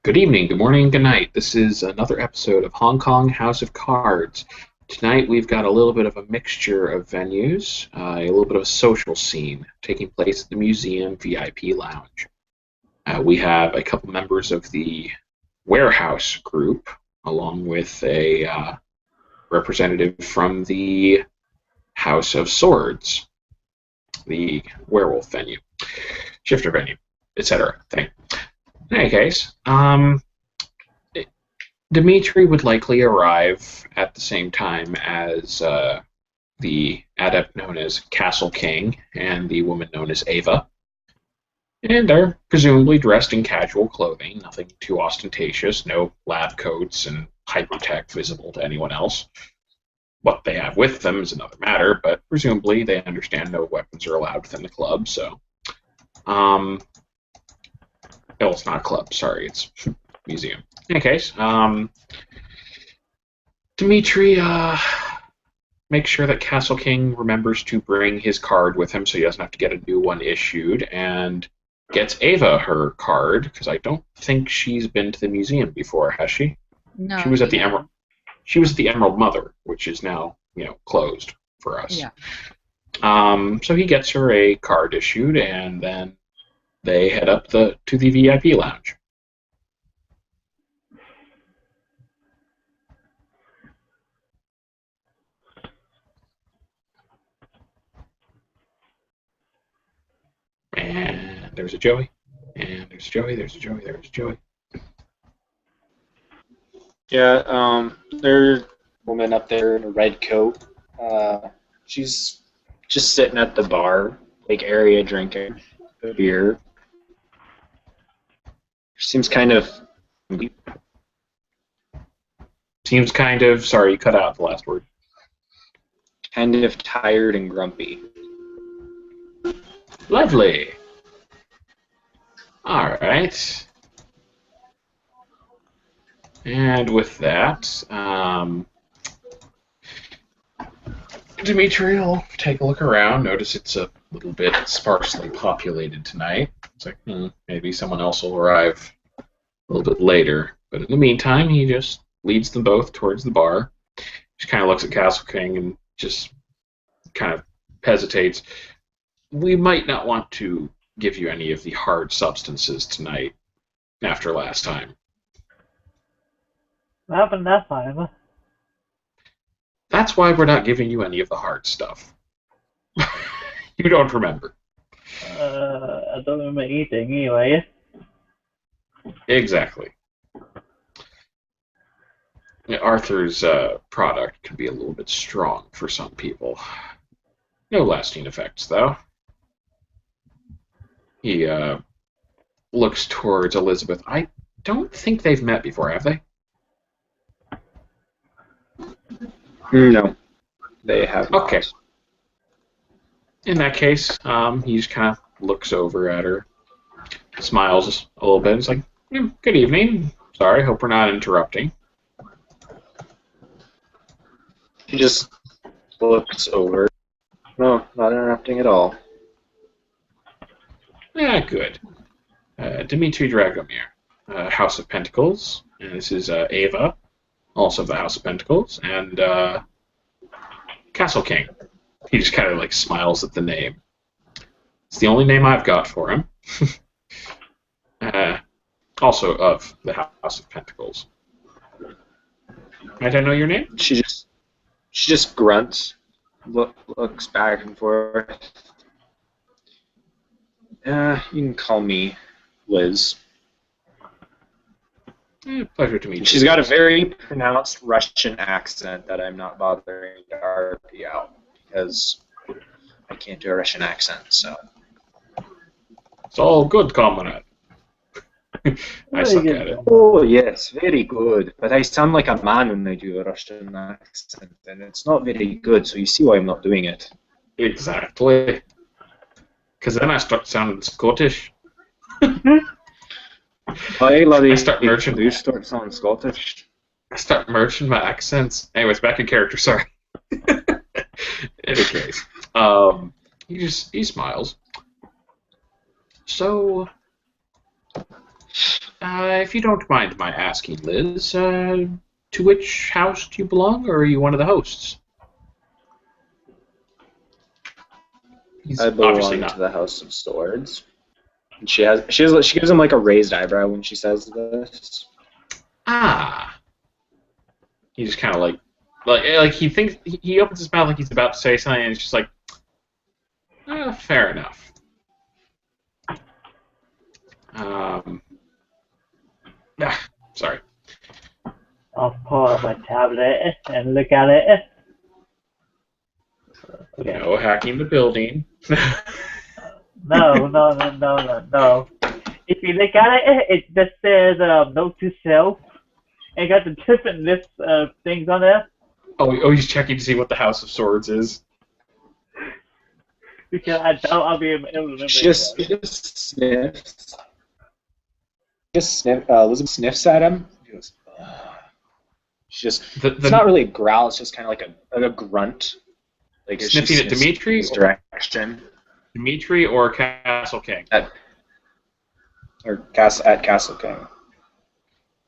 Good evening, good morning, good night. This is another episode of Hong Kong House of Cards. Tonight we've got a little bit of a mixture of venues, a little bit of a social scene taking place at the museum VIP lounge. We have a couple members of the warehouse group, along with a representative from the House of Swords, the werewolf venue, shifter venue, etc. thing. In any case, Dimitri would likely arrive at the same time as the adept known as Castle King and the woman known as Ava. And they're presumably dressed in casual clothing, nothing too ostentatious, no lab coats and hypertech visible to anyone else. What they have with them is another matter, but presumably they understand no weapons are allowed within the club, so... well, it's not a club, sorry, it's a museum. In any case, Dimitri makes sure that Castle King remembers to bring his card with him so he doesn't have to get a new one issued, and gets Ava her card, because I don't think she's been to the museum before, has she? No, She was at the yeah. Emerald. She was at the Emerald Mother, which is now, closed for us. Yeah. So he gets her a card issued, and then they head up to the VIP lounge. And there's a Joey. And there's a Joey, there's a Joey, there's a Joey. Yeah, there's a woman up there in a red coat. She's just sitting at the bar, like area drinking a beer. She seems kind of Seems kind of, sorry, you cut out the last word. tired and grumpy. Lovely. All right. And with that, Dimitri will take a look around, notice it's a little bit sparsely populated tonight. It's like, maybe someone else will arrive a little bit later. But in the meantime, he just leads them both towards the bar. Just kind of looks at Castle King and just kind of hesitates. We might not want to give you any of the hard substances tonight after last time. What happened that time? That's why we're not giving you any of the hard stuff. You don't remember. I don't remember eating anyway. Exactly. Arthur's product can be a little bit strong for some people. No lasting effects, though. He looks towards Elizabeth. I don't think they've met before, have they? No, they have not. Okay. In that case, he just kind of looks over at her, smiles a little bit. It's like, good evening. Sorry, hope we're not interrupting. She just looks over. No, not interrupting at all. Good. Dimitri Dragomir, House of Pentacles. And this is Ava, also of the House of Pentacles. And Castle King. He just kind of like smiles at the name. It's the only name I've got for him. Also of the House of Pentacles. Might I know your name? She just grunts, looks back and forth. You can call me Liz. Pleasure to meet you. She's got a very pronounced Russian accent that I'm not bothering to RP out because I can't do a Russian accent, so. It's all good, comrade. I suck at it. Oh, yes, very good. But I sound like a man when I do a Russian accent, and it's not very good, so you see why I'm not doing it. Exactly. Because then I start sounding Scottish. Hey, laddie, I start merching. You start sounding Scottish. I start merching my accents. Anyways, back in character, sorry. In any case, he smiles. So, If you don't mind my asking, Liz, to which house do you belong, or are you one of the hosts? He's I obviously belong not. to the House of Swords. And she gives him like a raised eyebrow when she says this. Ah. He just kind of like he thinks he opens his mouth like he's about to say something, and it's just like, fair enough. Sorry. I'll pull out my tablet and look at it. Okay. No hacking the building. No. If you look at it, it just says note to self. And it got the different list of things on there. Oh, he's checking to see what the House of Swords is. Because I doubt I'll be able to remember She just sniffs. Elizabeth sniffs at him. She goes, ugh. She just. It's not really a growl. It's just kind of like a grunt. Like sniffing at Dimitri. His direction. Dimitri or Castle King. At Castle King.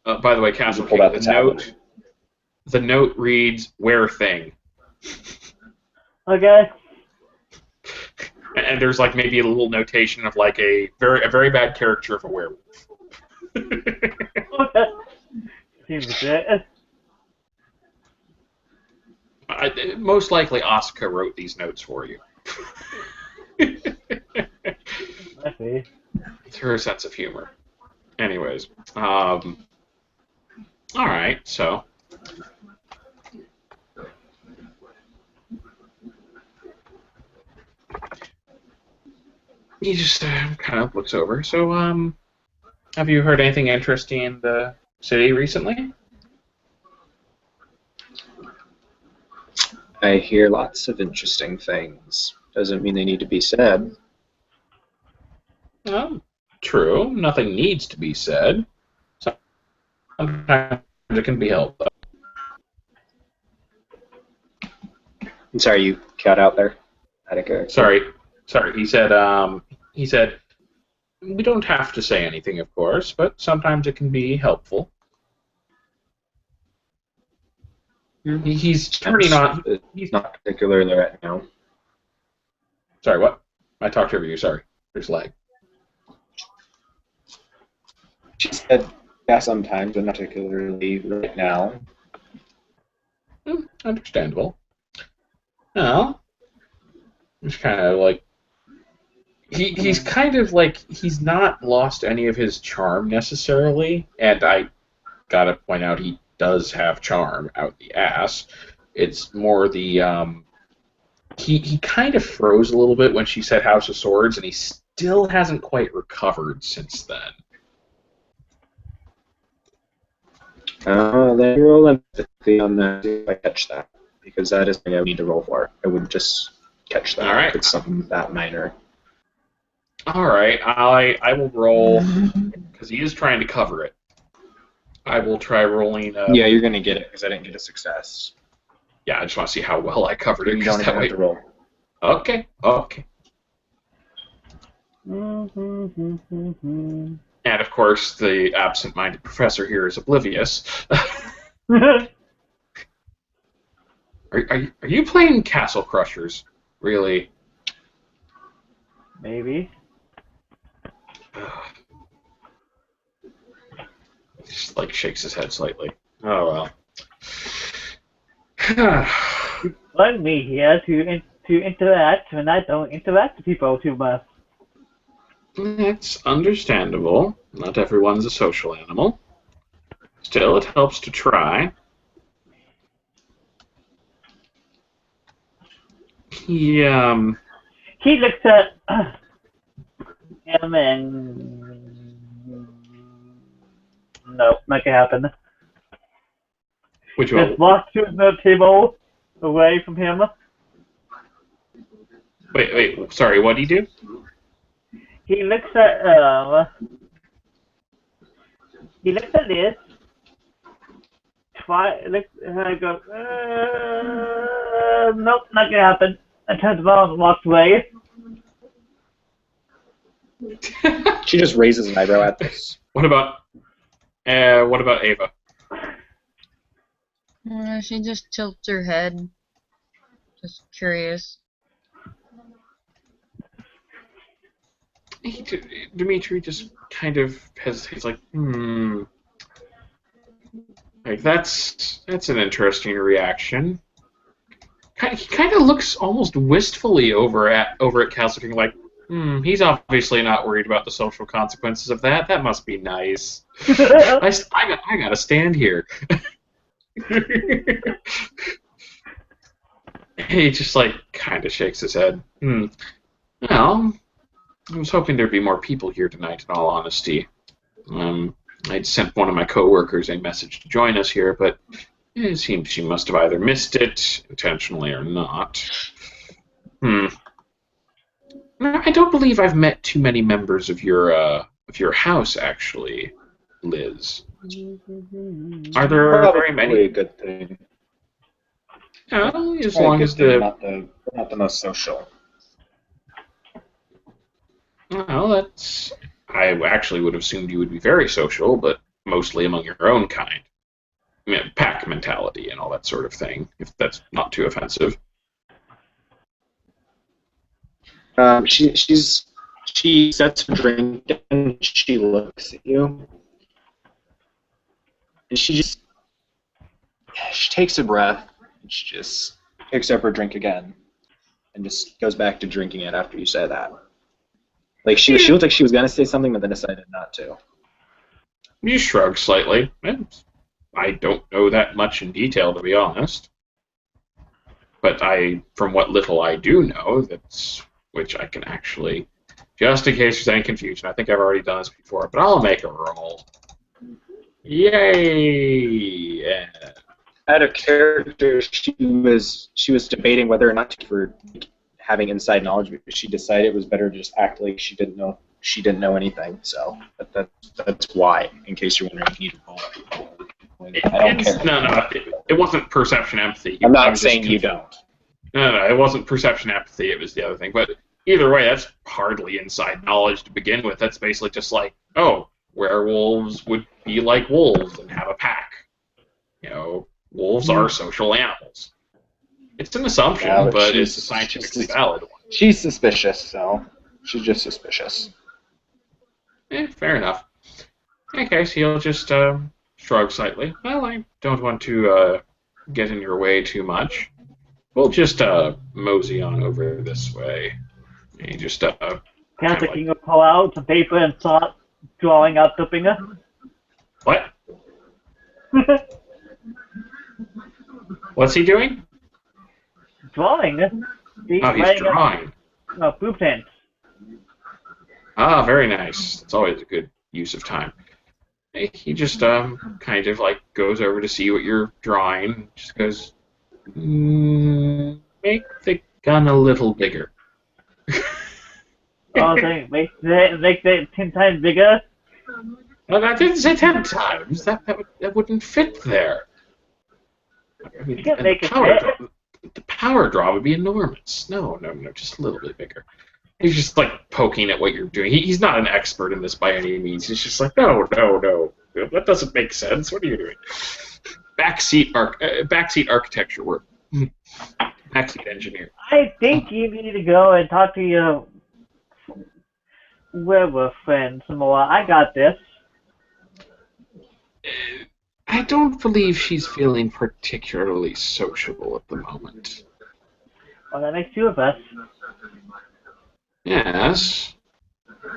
By the way, Castle King. The note reads "Where thing." Okay. And there's like maybe a little notation of like a very bad caricature of a werewolf. Seems it. Most likely, Asuka wrote these notes for you. I see. It's her sense of humor. Anyways, all right, so. He just kind of looks over. So, have you heard anything interesting in the city recently? I hear lots of interesting things. Doesn't mean they need to be said. Well, true. Nothing needs to be said. Sometimes it can be helped. I'm sorry, you cut out there. Sorry. He said, we don't have to say anything, of course, but sometimes it can be helpful. He's turning on. He's not particularly right now. Sorry, what? I talked over you. Sorry. There's lag. She said, yeah, sometimes, but not particularly right now. Understandable. Well, it's kind of like he's kind of like he's not lost any of his charm necessarily, and I gotta point out he does have charm out the ass. It's more the he kind of froze a little bit when she said House of Swords, and he still hasn't quite recovered since then. Then roll empathy on that if I catch that, because that is something I would need to roll for. I wouldn't just catch that. All right. If it's something that minor. All right, I will roll because he is trying to cover it. I will try rolling. Yeah, you're gonna get it because I didn't get a success. Yeah, I just want to see how well I covered it. You don't even have to roll. Okay. Mm-hmm. And of course, the absent-minded professor here is oblivious. Are you playing Castle Crushers? Really? Maybe. Just like shakes his head slightly. Oh well. Like me here to interact when I don't interact with people too much. That's understandable. Not everyone's a social animal. Still, it helps to try. He looks at him and no, not gonna happen. Which one? Just walks to the table away from him. Wait. Sorry, what did he do? He looks at this. I go, nope, not gonna happen. I turns around and walks away. She just raises an eyebrow at this. What about What about Ava? She just tilts her head. Just curious. Dimitri just kind of hesitates, like, like that's an interesting reaction. He kind of looks almost wistfully over at Castle King, like, he's obviously not worried about the social consequences of that. That must be nice. I gotta stand here. He just like kind of shakes his head. Well, I was hoping there'd be more people here tonight. In all honesty, I'd sent one of my coworkers a message to join us here, but it seems she must have either missed it intentionally or not. I don't believe I've met too many members of your house, actually, Liz. Are there very many? Probably a good thing. As long as not the most social. Well, that's. I actually would have assumed you would be very social, but mostly among your own kind. I mean, pack mentality and all that sort of thing, if that's not too offensive. She sets her drink and she looks at you, and she takes a breath and she just picks up her drink again and just goes back to drinking it after you say that. Like she looked like she was gonna say something, but then decided not to. You shrug slightly. I don't know that much in detail, to be honest. But from what little I do know, which I can actually, just in case there's any confusion, I think I've already done this before, but I'll make a roll. Yay! Yeah. Out of character, she was debating whether or not to for having inside knowledge, because she decided it was better to just act like she didn't know anything. So that's why, in case you're wondering, you need to roll. I don't care. No, it wasn't perception empathy. I'm not saying you don't. No, it wasn't perception empathy. It was the other thing. But either way, that's hardly inside knowledge to begin with. That's basically just like, oh, werewolves would be like wolves and have a pack. You know, wolves are social animals. It's an assumption, but it's a scientifically valid one. She's suspicious, so she's just suspicious. Fair enough. Okay, so he'll just shrug slightly. Well, I don't want to get in your way too much. We'll just mosey on over this way. And just Castle King will pull out some paper and start drawing out the finger. What? What's he doing? Drawing. He's drawing. Blue prints. Ah, very nice. It's always a good use of time. He just kind of like goes over to see what you're drawing. Just goes, make the gun a little bigger. Oh, make it 10 times bigger. Well, I didn't say 10 times. That wouldn't fit there. I mean, You can make it fit. The power draw would be enormous. No, just a little bit bigger. He's just like poking at what you're doing. He's not an expert in this by any means. He's just like, no, that doesn't make sense. What are you doing? Backseat architecture work. Backseat engineer. I think you need to go and talk to your werewolf friend some more. I got this. I don't believe she's feeling particularly sociable at the moment. Well, that makes two of us. Yes,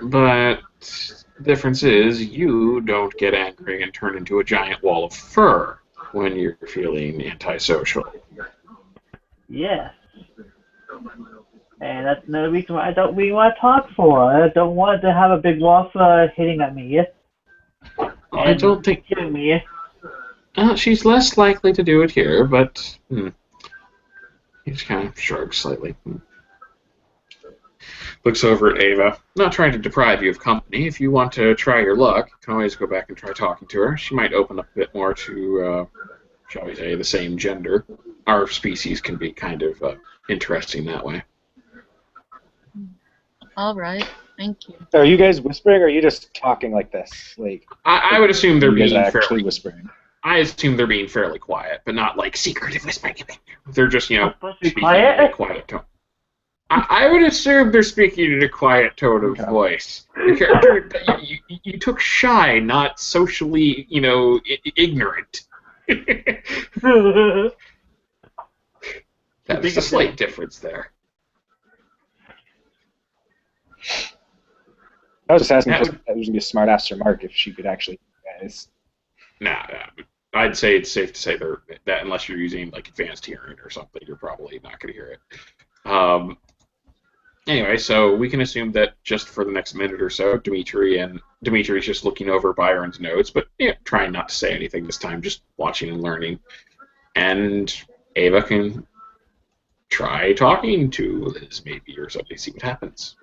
but the difference is you don't get angry and turn into a giant wall of fur when you're feeling antisocial. Yes. And that's another reason why I don't really want to talk for. I don't want to have a big wall of fur hitting at me. I don't think... Killing me. She's less likely to do it here, but... He just kind of shrugs slightly. Looks over at Ava. Not trying to deprive you of company. If you want to try your luck, you can always go back and try talking to her. She might open up a bit more to, shall we say, the same gender. Our species can be kind of interesting that way. All right. Thank you. Are you guys whispering, or are you just talking like this? Like, I would assume they're you guys being actually fairly. whispering. I assume they're being fairly quiet, but not like secretive whispering. They're just, I'm supposed to be speaking in a quiet? quiet tone. I would assume they're speaking in a quiet tone of Okay. voice. Your character, you took shy, not socially, ignorant. That's a slight difference there. I was just asking That if it was going to be a smart ass remark if she could actually. Guys. Nah, I'd say it's safe to say that unless you're using like advanced hearing or something, you're probably not going to hear it. Anyway, so we can assume that just for the next minute or so, Dimitri's just looking over Byron's notes, but trying not to say anything this time, just watching and learning. And Ava can try talking to Liz, maybe, or something, see what happens.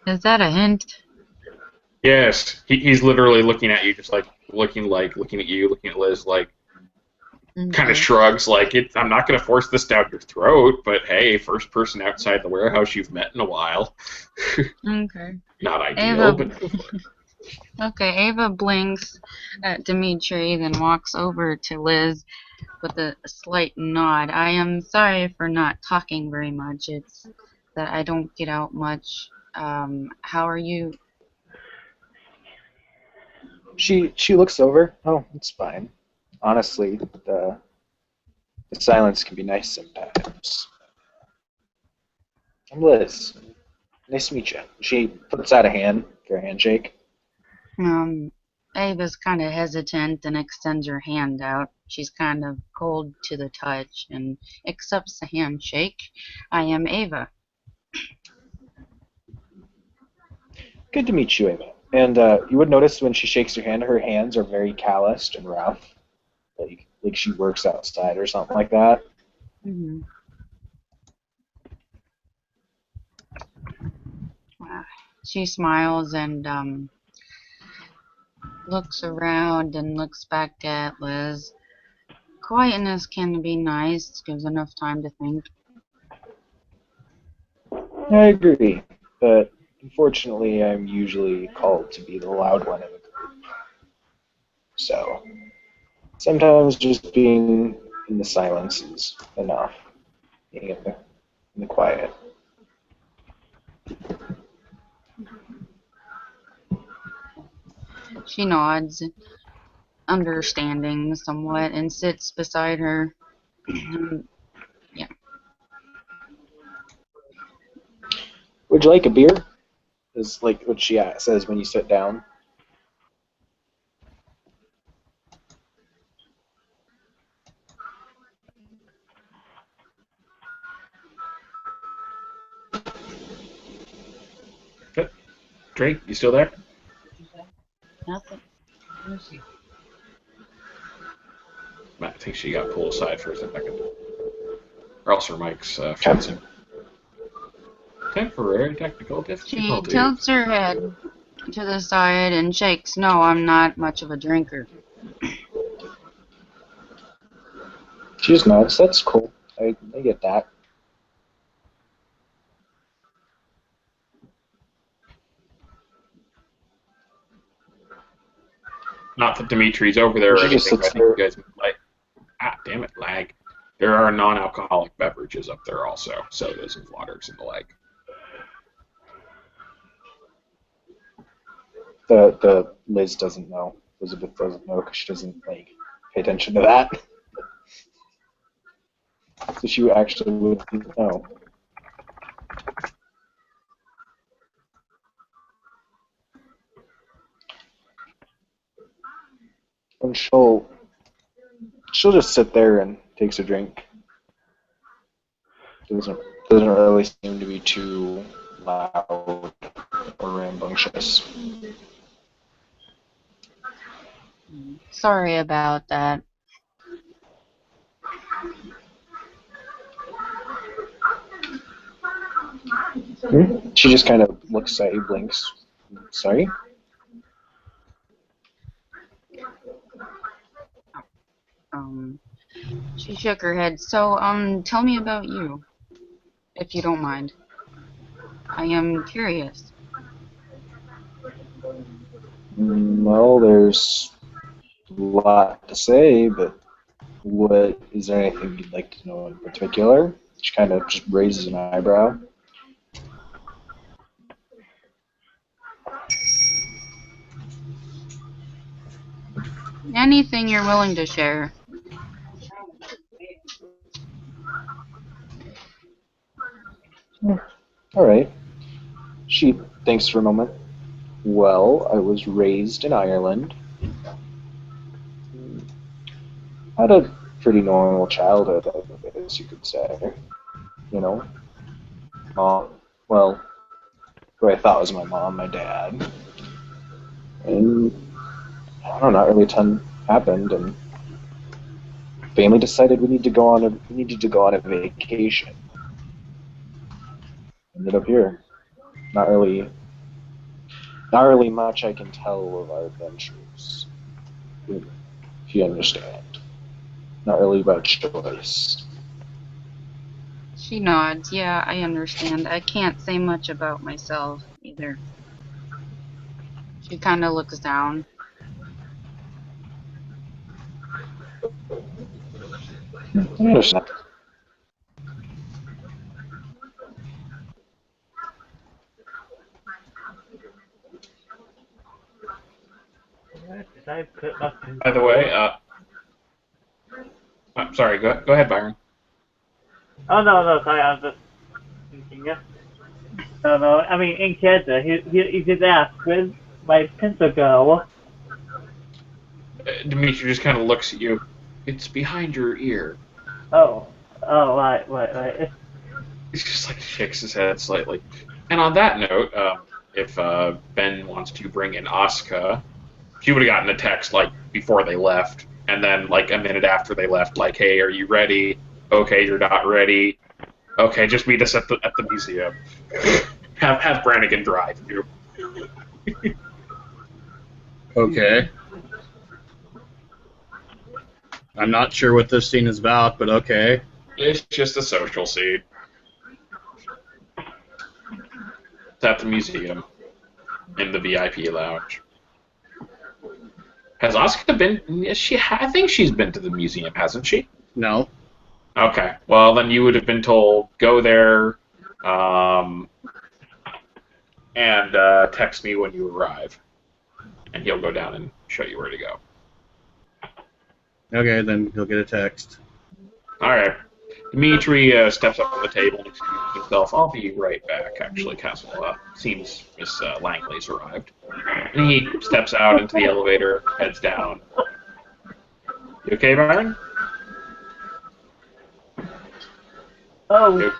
Is that a hint? Yes, he's literally looking at you, just like looking at you, looking at Liz, like kind of shrugs, like I'm not going to force this down your throat, but hey, first person outside the warehouse you've met in a while. Okay. Not ideal, but Okay, Ava blinks at Dimitri, then walks over to Liz with a slight nod. I am sorry for not talking very much. It's that I don't get out much. How are you? She looks over. Oh, it's fine. Honestly, the silence can be nice sometimes. I'm Liz. Nice to meet you. She puts out a hand for a handshake. Ava's kind of hesitant and extends her hand out. She's kind of cold to the touch and accepts the handshake. I am Ava. Good to meet you, Ava. And you would notice when she shakes your hand, her hands are very calloused and rough, like she works outside or something like that. Mm-hmm. She smiles and looks around and looks back at Liz. Quietness can be nice, gives enough time to think. I agree, but unfortunately, I'm usually called to be the loud one in the group. So sometimes just being in the silence is enough. Being in the quiet. She nods, understanding somewhat, and sits beside her. Yeah. Would you like a beer? Is like what she says when you sit down. Drake, you still there? Nothing. I think she got pulled aside for a second. Or else her mic's freezing. Temporary technical She difficulty. tilts her head to the side and shakes. No, I'm not much of a drinker. She just nods. That's cool. I get that. Not that Dimitri's over there or She just anything, but I sits think you there. guys damn it, lag. There are non-alcoholic beverages up there also, sodas and waters and the like. The Liz doesn't know. Elizabeth doesn't know because she doesn't pay attention to that. So she actually wouldn't know. And she'll just sit there and takes a drink. Doesn't really seem to be too loud or rambunctious. Sorry about that. She just kind of looks at you, blinks. Sorry? She shook her head. So, tell me about you, if you don't mind. I am curious. Well, there's a lot to say, but is there anything you'd like to know in particular? She kind of just raises an eyebrow. Anything you're willing to share. All right. She thinks for a moment. Well, I was raised in Ireland. Had a pretty normal childhood, I guess you could say. You know, mom. Well, who I thought was my mom, my dad, and I don't know, not really a ton happened, and family decided we needed to go on a vacation. Ended up here. Not really much I can tell of our adventures, if you understand. Not really about choice. She nods. Yeah, I understand. I can't say much about myself either. She kind of looks down. I understand. Did I put my By the way, I'm sorry. Go ahead, Byron. Oh no, sorry, I was just thinking. Yeah. No. I mean, in Canada, he did ask, "Where's my pencil go?" Dimitri just kind of looks at you. It's behind your ear. Oh, right. He just like shakes his head slightly. And on that note, if Ben wants to bring in Asuka, she would have gotten a text like before they left, and then like a minute after they left, like, "Hey, are you ready? Okay, you're not ready. Okay, just meet us at the museum. have Brannigan drive you." Okay. I'm not sure what this scene is about, but okay. It's just a social scene. It's at the museum in the VIP lounge. Has Asuka been? I think she's been to the museum, hasn't she? No. Okay. Well, then you would have been told go there, and text me when you arrive, and he'll go down and show you where to go. Okay, then he'll get a text. All right. Dimitri steps up on the table and excuses himself. I'll be right back. Actually, Castle seems Miss Langley's arrived. And he steps out into the elevator, heads down. You okay, Byron? Oh,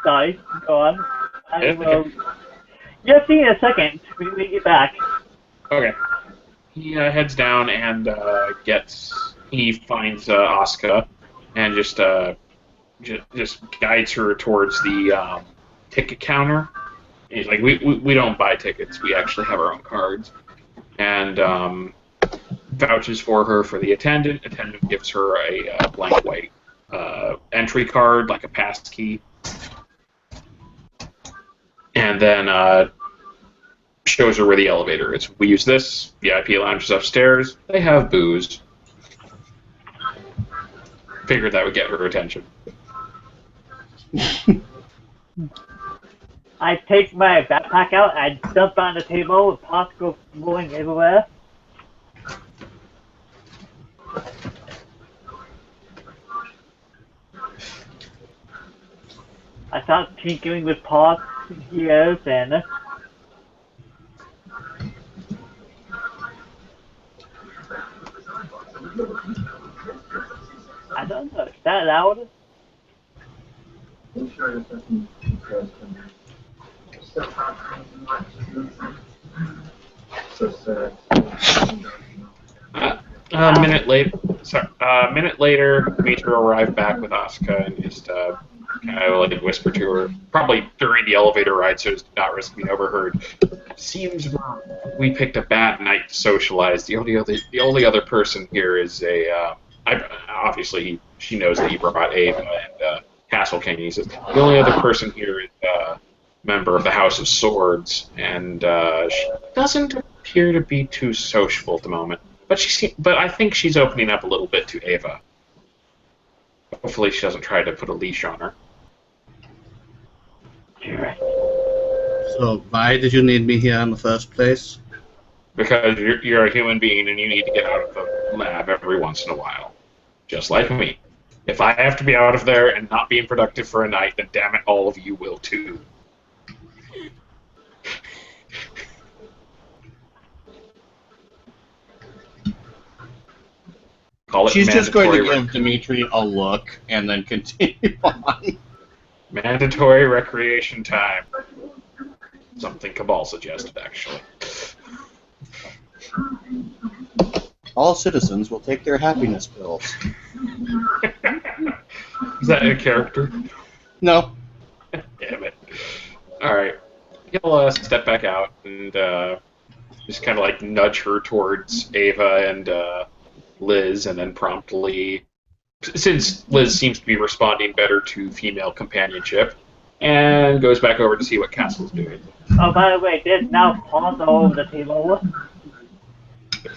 sorry, go on. I will. You'll see in a second when we get back. Okay. He heads down and he finds Asuka and just guides her towards the ticket counter. And he's like, we don't buy tickets. We actually have our own cards. And vouches for her for the attendant. Attendant gives her a blank white entry card, like a pass key. And then shows her where the elevator is. We use this. VIP lounge is upstairs. They have booze. Figured that would get her attention. I take my backpack out, I dump on the table with popsicles rolling everywhere. I start tinkering with pots, gears, and I don't know, is that loud? A minute later, Dimitri arrived back with Asuka and just kind of like whispered to her, probably during the elevator ride, so as to not risk being overheard. Seems we picked a bad night to socialize. The only other person here is obviously she knows that he brought Ava and Castle King. He says the only other person here is member of the House of Swords, and she doesn't appear to be too sociable at the moment. But I think she's opening up a little bit to Ava. Hopefully, she doesn't try to put a leash on her. So, why did you need me here in the first place? Because you're a human being and you need to get out of the lab every once in a while. Just like me. If I have to be out of there and not being productive for a night, then damn it, all of you will too. Call it She's just going to mandatory give Dimitri a look and then continue on. mandatory recreation time. Something Cabal suggested, actually. All citizens will take their happiness pills. Is that a character? No. Damn it. Alright. He'll step back out and just kind of like nudge her towards Ava and Liz, and then promptly, since Liz seems to be responding better to female companionship, and goes back over to see what Castle's doing. Oh, by the way, there's now paws all over the table.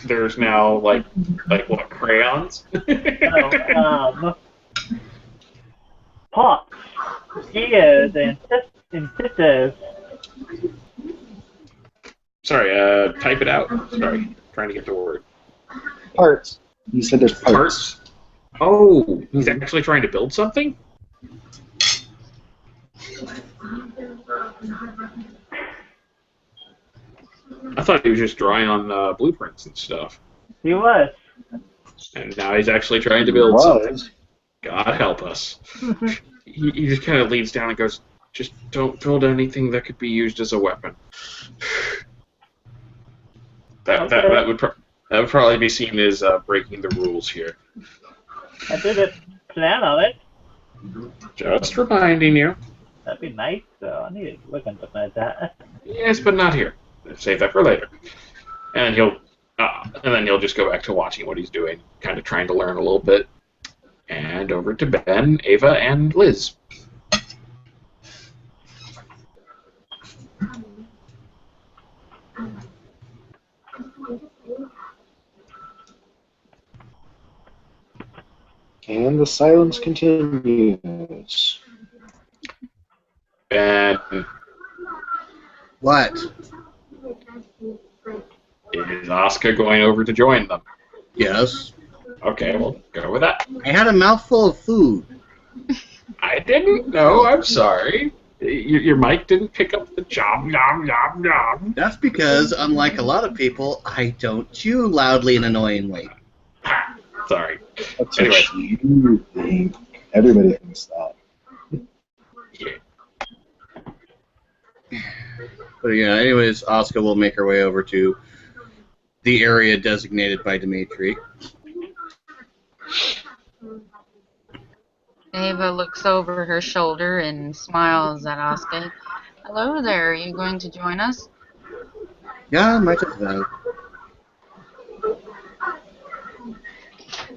There's now like what, crayons? Pots, ears, and sisters. Sorry, type it out. Sorry, trying to get the word. Parts. You said there's parts. Parts? Oh, he's actually trying to build something? I thought he was just drawing on blueprints and stuff. He was. And now he's actually trying to build something. God help us. he just kind of leans down and goes, just don't build anything that could be used as a weapon. That would probably be seen as breaking the rules here. I didn't plan on it. Just reminding you. That'd be nice, so I need to look into something like that. Yes, but not here. Save that for later. And then he'll just go back to watching what he's doing, kind of trying to learn a little bit. And over to Ben, Ava, and Liz. And the silence continues. Ben, What? is Asuka going over to join them? Yes. Okay, well, go with that. I had a mouthful of food. I didn't know. I'm sorry. Your mic didn't pick up the nom nom nom. That's because, unlike a lot of people, I don't chew loudly and annoyingly. Ha! Sorry. That's Anyway. what you think. Everybody thinks that. Yeah. But yeah, anyways, Asuka will make her way over to the area designated by Dimitri. Ava looks over her shoulder and smiles at Asuka. Hello there, are you going to join us? Yeah, might as well.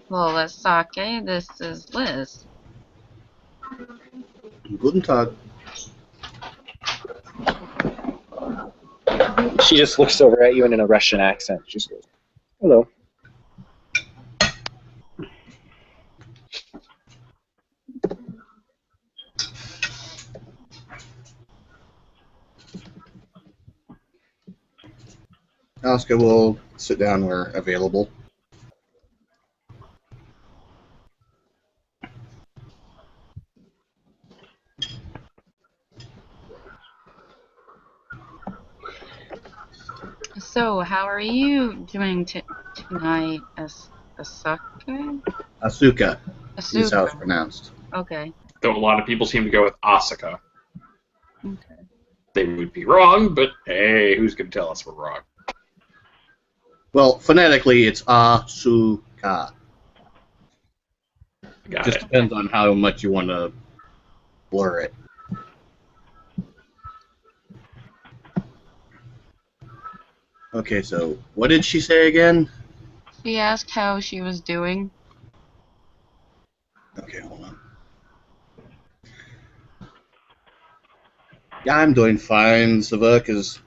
Lola Sake, this is Liz. Guten Tag. She just looks over at you and in a Russian accent. She just goes, hello. Asuka will sit down where available. So, how are you doing tonight, Asuka? Asuka is how it's Asuka. pronounced. Okay. Though a lot of people seem to go with Asuka. Okay. They would be wrong, but hey, who's going to tell us we're wrong? Well, phonetically, it's Asuka. Got Just it. depends on how much you want to blur it. Okay, so what did she say again? She asked how she was doing. Okay, hold on. Yeah, I'm doing fine. The work is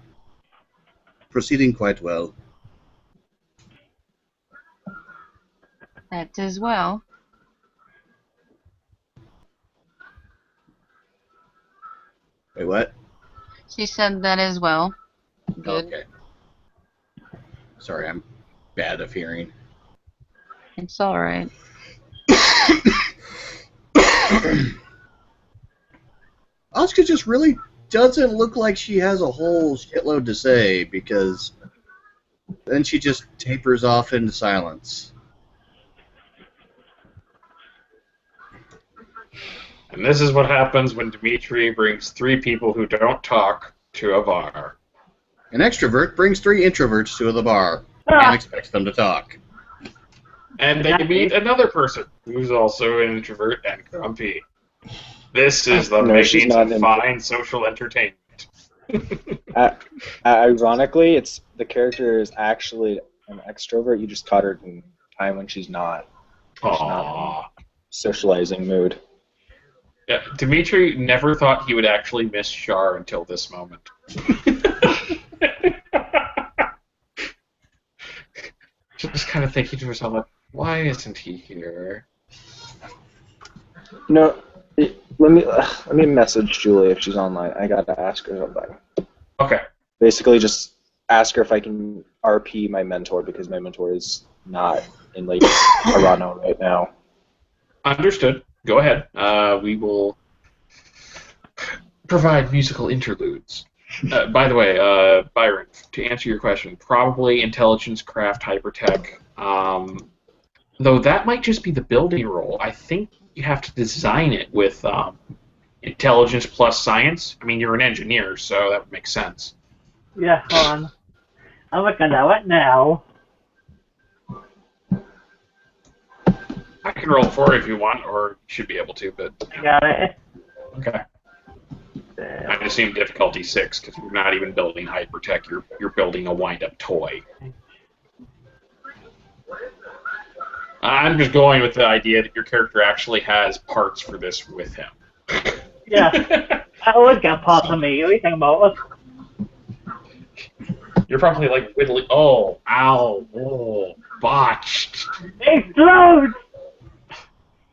proceeding quite well. That as well. Wait, what? She said that as well. Good. Okay. Sorry, I'm bad of hearing. It's alright. Asuka just really doesn't look like she has a whole shitload to say, because then she just tapers off into silence. And this is what happens when Dimitri brings 3 people who don't talk to a bar. An extrovert brings 3 introverts to the bar and expects them to talk. And they meet another person who's also an introvert and grumpy. This is the No, she's makings not of fine social entertainment. Ironically, it's the character is actually an extrovert. You just caught her in time when she's not. Aww. Socializing mood. Yeah, Dimitri never thought he would actually miss Shar until this moment. Just kind of thinking to herself, like, why isn't he here? No, let me message Julie if she's online. I gotta ask her something. Okay. Basically, just ask her if I can RP my mentor because my mentor is not in Lake Arano right now. Understood. Go ahead. We will provide musical interludes. By the way, Byron, to answer your question, probably intelligence, craft, hypertech. Though that might just be the building role. I think you have to design it with intelligence plus science. I mean, you're an engineer, so that would make sense. Yeah, hold on. I'm looking at it now. I can roll for it if you want, or you should be able to, but Got it. okay. I assume difficulty 6 because you're not even building hypertech. You're building a wind-up toy. I'm just going with the idea that your character actually has parts for this with him. Yeah. I always got parts of me. What are you talking about? You're probably like whittling. Oh, ow, oh, botched. Explode!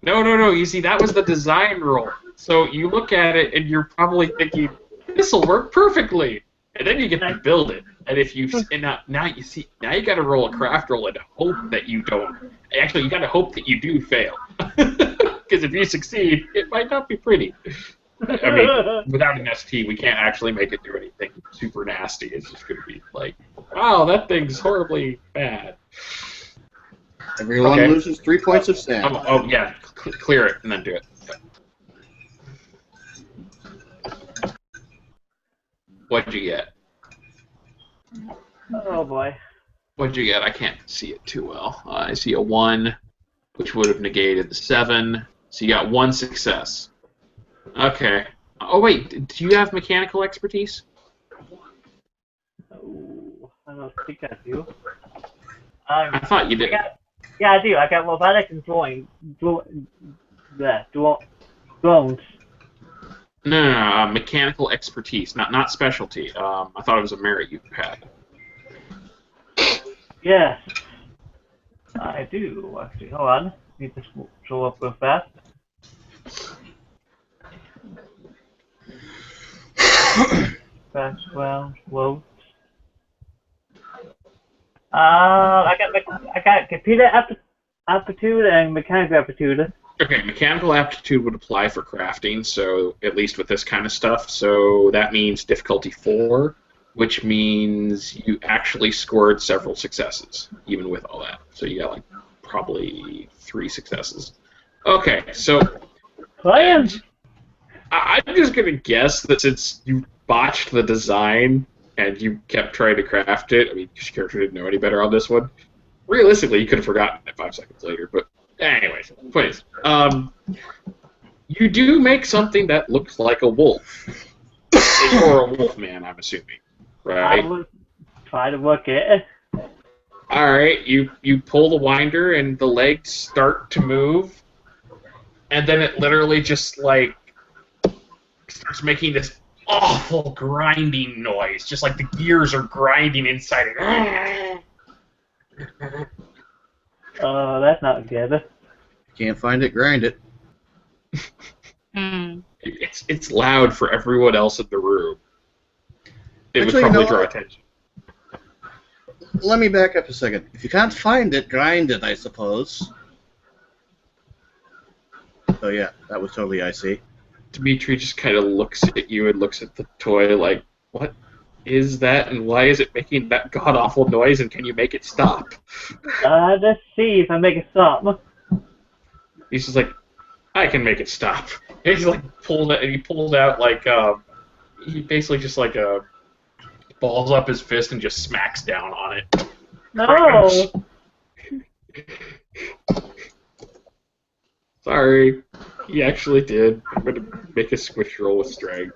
No. You see, that was the design rule. So you look at it and you're probably thinking, this will work perfectly. And then you get to build it. And if you now you got to roll a craft roll and hope that you don't. Actually, you got to hope that you do fail. Because if you succeed, it might not be pretty. I mean, without an ST, we can't actually make it do anything super nasty. It's just going to be like, wow, that thing's horribly bad. Everyone loses 3 points of sand. Oh yeah, clear it and then do it. What'd you get? Oh boy. What'd you get? I can't see it too well. I see a 1, which would have negated the 7. So you got 1 success. Okay. Oh wait, do you have mechanical expertise? Oh, I don't think I do. I thought you did. Yeah, I do. I got robotics and drones. No, mechanical expertise, not specialty. I thought it was a merit you had. Yes, I do. Actually, hold on. Need to show up real fast. Background float. I got computer aptitude and mechanical aptitude. Okay, mechanical aptitude would apply for crafting, so at least with this kind of stuff. So that means difficulty 4, which means you actually scored several successes, even with all that. So you got like probably 3 successes. Okay, so I'm just gonna guess that since you botched the design and you kept trying to craft it, I mean, your character didn't know any better on this one. Realistically, you could have forgotten it 5 seconds later, but anyways, point is, you do make something that looks like a wolf. Or a wolf man, I'm assuming, right? I will try to work it. All right, you pull the winder and the legs start to move, and then it literally just like starts making this awful grinding noise, just like the gears are grinding inside it. Oh, that's not good. Can't find it, grind it. Hmm. It's loud for everyone else in the room. It would Actually, you probably know draw what? attention. Let me back up a second. If you can't find it, grind it, I suppose. Oh yeah, that was totally icy. Dimitri just kind of looks at you and looks at the toy like, what is that and why is it making that god-awful noise and can you make it stop? Let's see if I make it stop. He's just like, I can make it stop. And he's like, he pulls out like, he basically just like, balls up his fist and just smacks down on it. No! Sorry. He actually did. I'm going to make a squish roll with strength,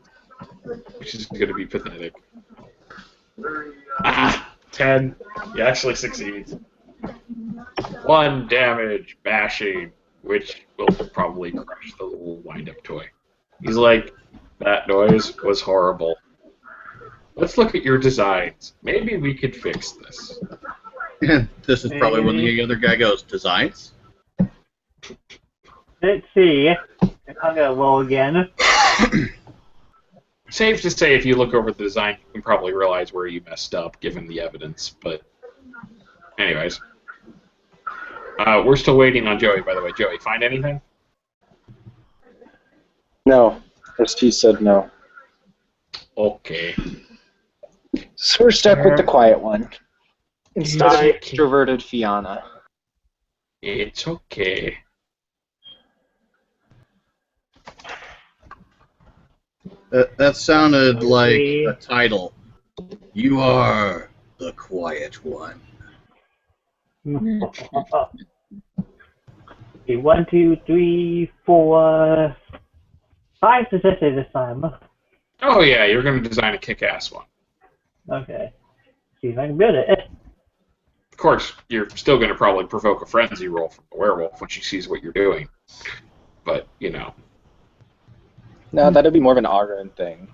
which is going to be pathetic. 10. He actually succeeds. 1 damage, bashing, which will probably crush the little wind-up toy. He's like, that noise was horrible. Let's look at your designs. Maybe we could fix this. This is probably when the other guy goes, designs? Let's see. I'm gonna roll again. Safe to say, if you look over the design, you can probably realize where you messed up, given the evidence. But, anyways. We're still waiting on Joey, by the way. Joey, find anything? No. ST said no. Okay. So we're stuck with the quiet one. Instead of Okay. extroverted Fiona. It's okay. That sounded like Okay. a title. You are the quiet one. Okay, 1, 2, 3, 4, 5 successes this time. Oh, yeah, you're going to design a kick-ass one. Okay. See if I can build it. Of course, you're still going to probably provoke a frenzy roll from the werewolf when she sees what you're doing. But, you know. No, that'd be more of an Argon thing.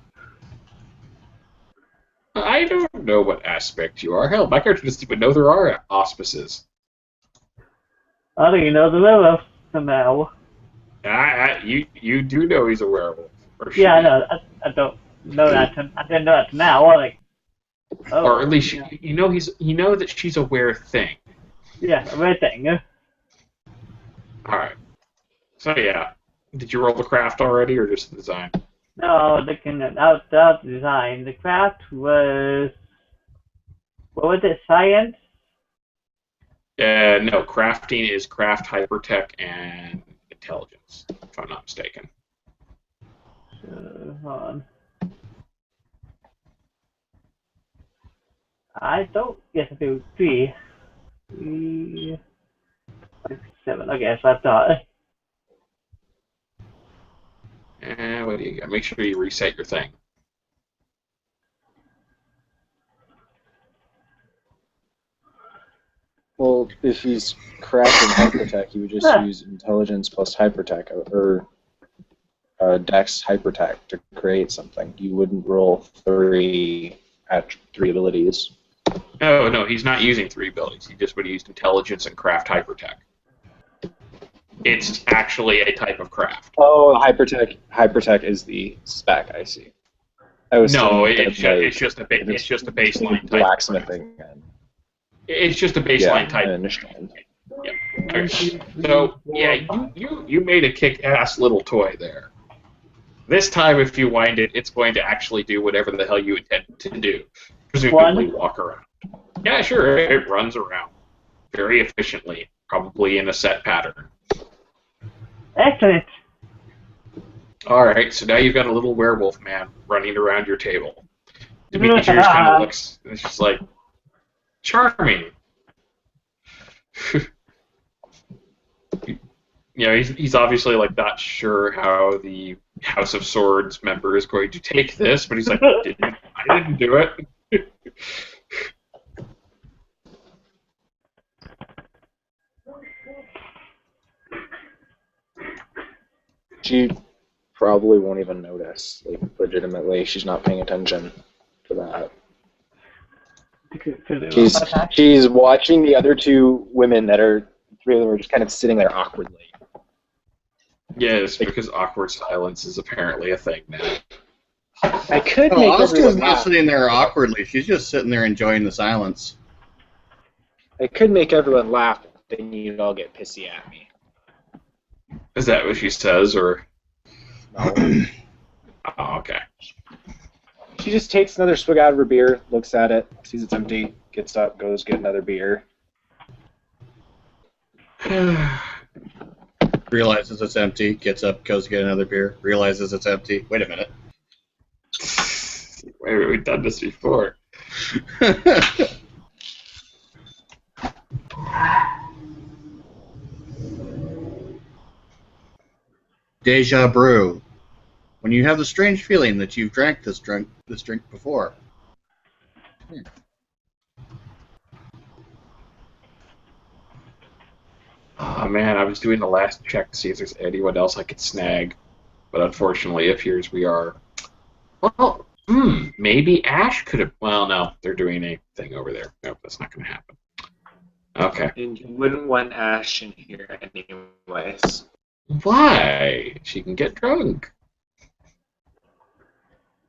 I don't know what aspect you are. Hell, my character doesn't even know there are auspices. I don't even know the level somehow. You do know he's a werewolf. Or Yeah, I she. know. I don't know that. I didn't know that now. Like, oh, Or at least yeah, you know that she's a were thing. yeah, a red thing. All right. So yeah, did you roll the craft already, or just the design? No, out design. The craft was, what was it? Science. No, crafting is craft, hypertech, and intelligence, if I'm not mistaken. Hold on. I don't. Yes, I do. 3, 6, 7. Okay, so I thought. And what do you got? Make sure you reset your thing. Well, if he's crafting hypertech, he would just use intelligence plus hypertech, or dex hypertech to create something. You wouldn't roll 3 at 3 abilities. No, he's not using 3 abilities. He just would have used intelligence and craft hypertech. It's actually a type of craft. Oh, hypertech is the spec. I see. I was No, thinking it's just a baseline type. blacksmithing. It's just a baseline Yeah, type. I understand. Yep. Okay. So yeah, you made a kick-ass little toy there. This time, if you wind it, it's going to actually do whatever the hell you intend to do. Presumably walk around. Yeah, sure. It runs around very efficiently, probably in a set pattern. Excellent. All right, so now you've got a little werewolf man running around your table. Demetrius kind of looks, and it's just like, charming. You know, he's obviously like not sure how the House of Swords member is going to take this, but he's like, I didn't do it. probably won't even notice. Like, legitimately, she's not paying attention to that. She's watching the other two women three of them are just kind of sitting there awkwardly. Yes, because awkward silence is apparently a thing now. I could No, make Asuka's everyone not laugh. sitting there awkwardly. She's just sitting there enjoying the silence. I could make everyone laugh, but then you'd all get pissy at me. Is that what she says, or? No. Oh, okay. She just takes another swig out of her beer, looks at it, sees it's empty, gets up, goes get another beer. Realizes it's empty, gets up, goes to get another beer, realizes it's empty. Wait a minute. Wait, we've done this before. Deja brew. When you have the strange feeling that you've drank this drink before. Oh man, I was doing the last check to see if there's anyone else I could snag, but unfortunately it appears we are. Well, maybe Ash could have. Well, no, they're doing a thing over there. Nope, that's not going to happen. Okay. And you wouldn't want Ash in here anyways. Why? She can get drunk.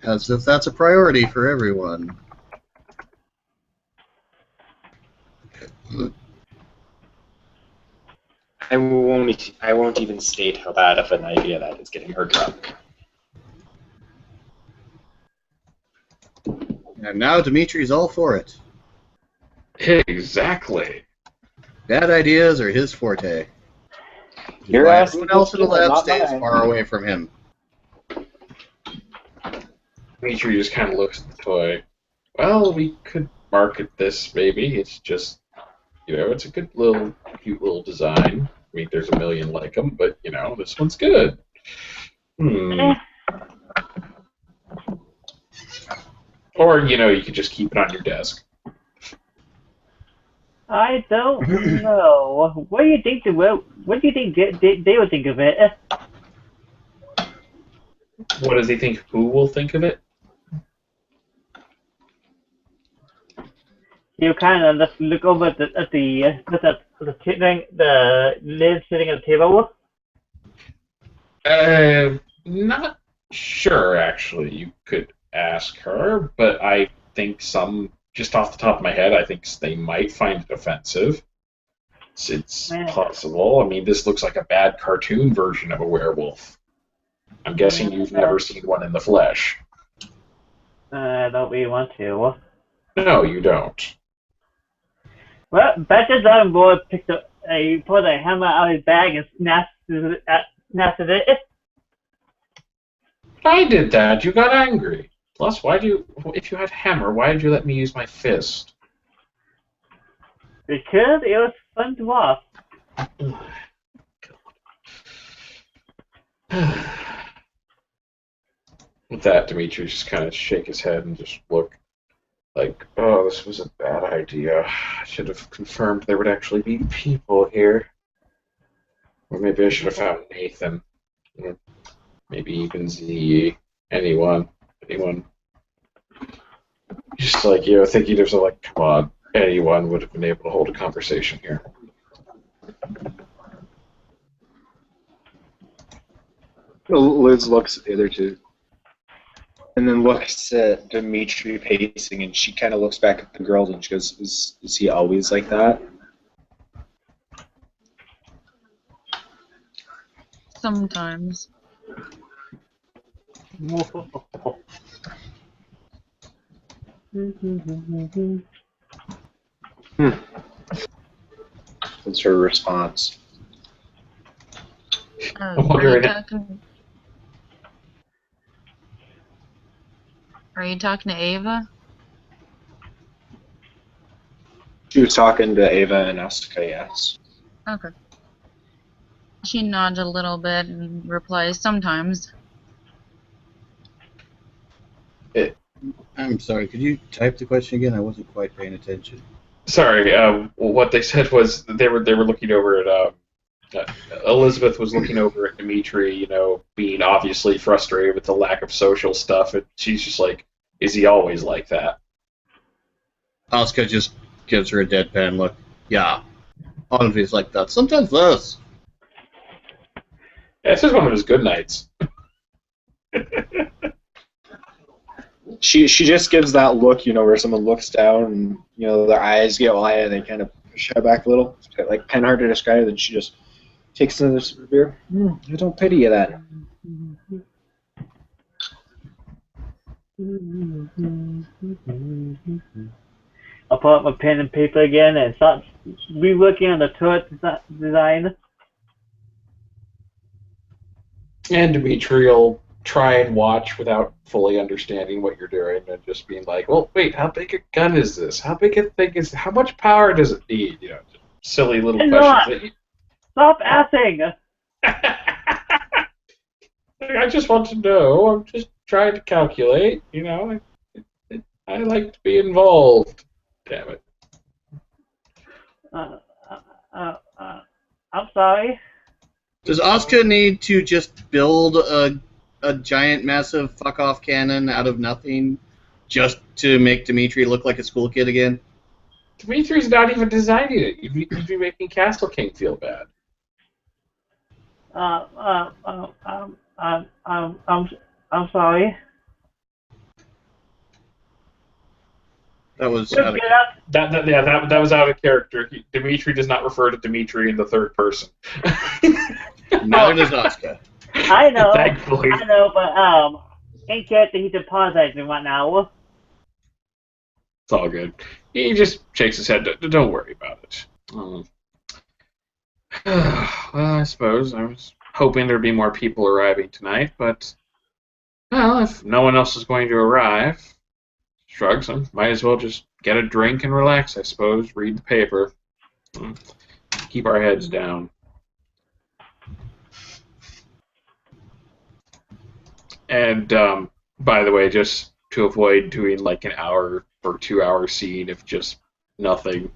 As if that's a priority for everyone. I won't even state how bad of an idea that is, getting her drunk. And now Dimitri's all for it. Exactly. Bad ideas are his forte. You're Why asking everyone else in the people, lab not stays mine. far away from him. Dimitri just kind of looks at the toy. Well, we could market this, maybe. It's just, it's a good little, cute little design. I mean, there's a million like them, but, this one's good. Or, you could just keep it on your desk. I don't know. What do you think? What do you think they would think of it? What does he think? Who will think of it? You kind of just look over at the Liz sitting at the table. Not sure, actually. You could ask her, but I think just off the top of my head, I think they might find it offensive. It's possible. I mean, this looks like a bad cartoon version of a werewolf. I'm guessing you've never seen one in the flesh. Don't we want to? No, you don't. Well, Badger Dragon Boy pulled a hammer out of his bag and snapped it. I did that. You got angry. Plus, if you had hammer, why did you let me use my fist? Because it was fun to watch. With that, Dimitri just kind of shake his head and just look like, oh, this was a bad idea. I should have confirmed there would actually be people here. Or maybe I should have found Nathan. Or maybe even Z. Anyone. Just thinking there's come on, anyone would have been able to hold a conversation here. Liz looks at the other two, and then looks at Dimitri pacing, and she kind of looks back at the girls, and she goes, is he always like that? Sometimes. That's her response. Are you talking to Ava? She was talking to Ava and Asuka, yes. Okay. She nods a little bit and replies, sometimes. I'm sorry, could you type the question again? I wasn't quite paying attention. Sorry, what they said was they were looking over at Elizabeth was looking over at Dimitri, being obviously frustrated with the lack of social stuff, and she's just like, is he always like that? Asuka just gives her a deadpan look. Yeah. Always like that. Sometimes less. Yeah, this is one of his good nights. She just gives that look, where someone looks down and, their eyes get wide and they kind of push her back a little. It's kind of hard to describe, and she just takes another sip of beer. I don't pity you that. I'll pull up my pen and paper again and start re-looking on the turret design. And Dimitri will try and watch without fully understanding what you're doing and just being like, well, wait, how big a gun is this? How big a thing is how much power does it need? Just silly little questions. Stop assing! I just want to know. I'm just trying to calculate. I like to be involved. Damn it. I'm sorry. Does Asuka need to just build a giant, massive fuck-off cannon out of nothing just to make Dimitri look like a school kid again? Dimitri's not even designing it. You'd be making Castle King feel bad. I'm sorry. That was Just out of get up. That was out of character. Dimitri does not refer to Dimitri in the third person. Neither does Asuka. I know. Thankfully. I know, but in character he's apologizing right now. It's all good. He just shakes his head. Don't worry about it. Well, I suppose I was hoping there'd be more people arriving tonight, but well, if no one else is going to arrive, shrugs, I might as well just get a drink and relax, I suppose. Read the paper. Keep our heads down. And by the way, just to avoid doing like an hour or 2 hour scene of just nothing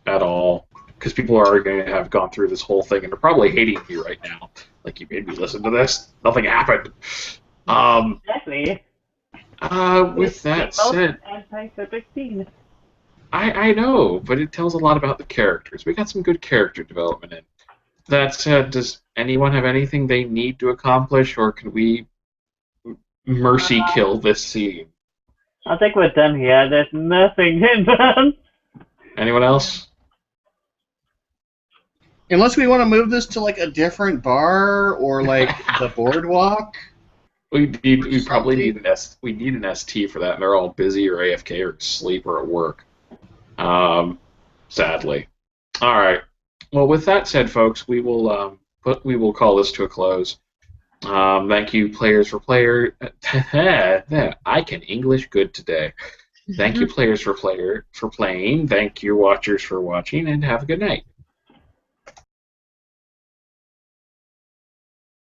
at all, because people are going to have gone through this whole thing and are probably hating me right now. Like, you made me listen to this. Nothing happened. Exactly. With that said, anti-16. I know, but it tells a lot about the characters. We got some good character development in. That said, does anyone have anything they need to accomplish, or can we mercy kill this scene? I think we're done here. There's nothing in them. Anyone else? Unless we want to move this to like a different bar or like the boardwalk. We probably need an ST for that, and they're all busy or AFK or asleep or at work. Sadly. All right. Well, with that said, folks, we will call this to a close. Thank you, players for player. I can English good today. Thank you, players for playing. Thank you, watchers for watching, and have a good night.